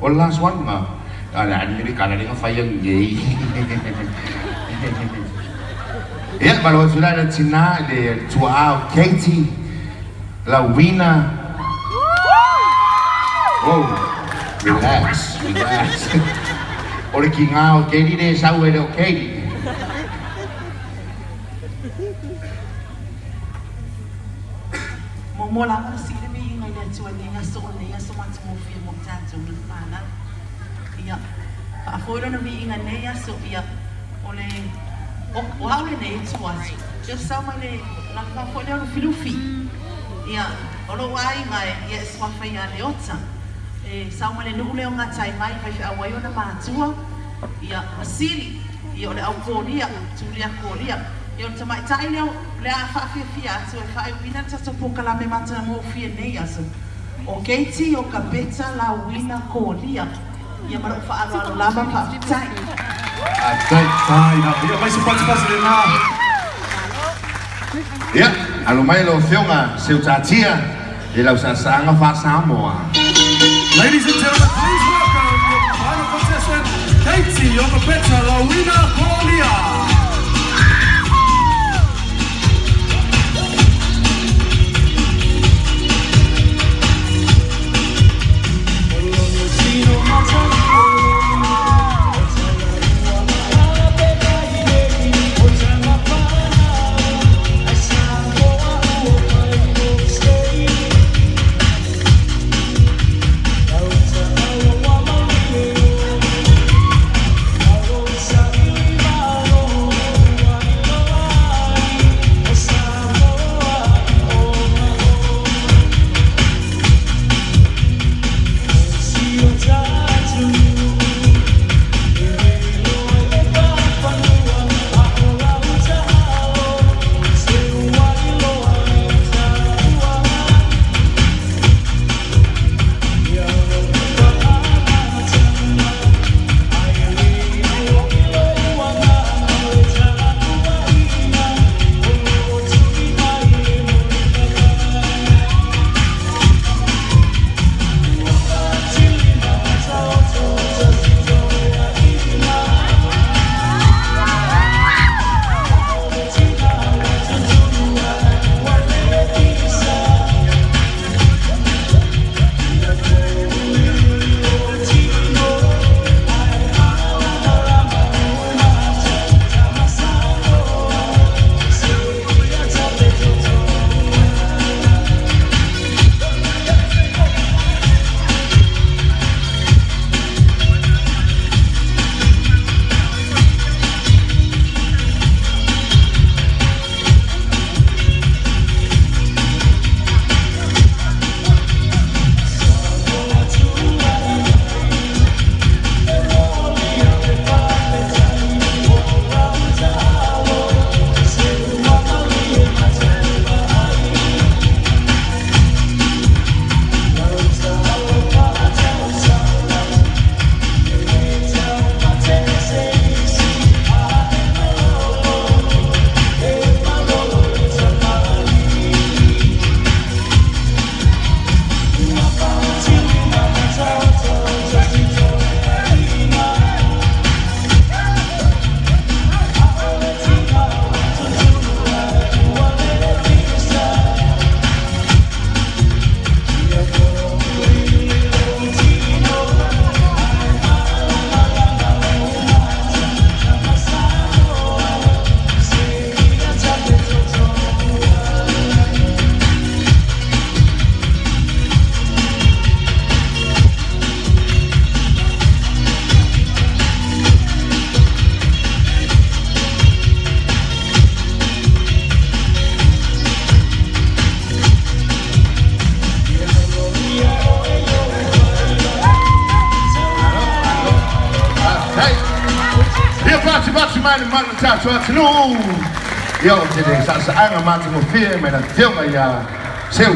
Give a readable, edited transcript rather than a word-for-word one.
O last one nga. Ani kana ni fa yang ye. Ya, baru sudah ada Cina de Tuau, Katie, Lauina. Oh, relax. Oleh kingau, Katie de sawe de Katie. Mola ko sila may ingay na tuwan niya so matumufi mo tato ng pana. Iya, paaforo na may ingay niya so iya ole wow ne tuwan. Just sama le nagpafolyo no filufi. Iya, olo wai ngai iya swafaya le otsa. Sama le nule nga tai mai fa awayo na matua. Iya, asili. Iya ole au Kolia, tulia Kolia. Yo tamai tai leo le fa fia so fa wina tsa poka la me mata mo fia nei aso. O Katie o kapeta Lauina Kolia. Ya mara fa alo la ma fa tai. Tai na yo mai support na. Ya, alo mai lo fionga seu tatia e la usasanga fa Samoa. Ladies and gentlemen, please welcome the final contestant, Taupou of kapeta Lauina Kolia. mani mani tatu atinu. Yo, jadi saat saya ngamati mo film na film ya seu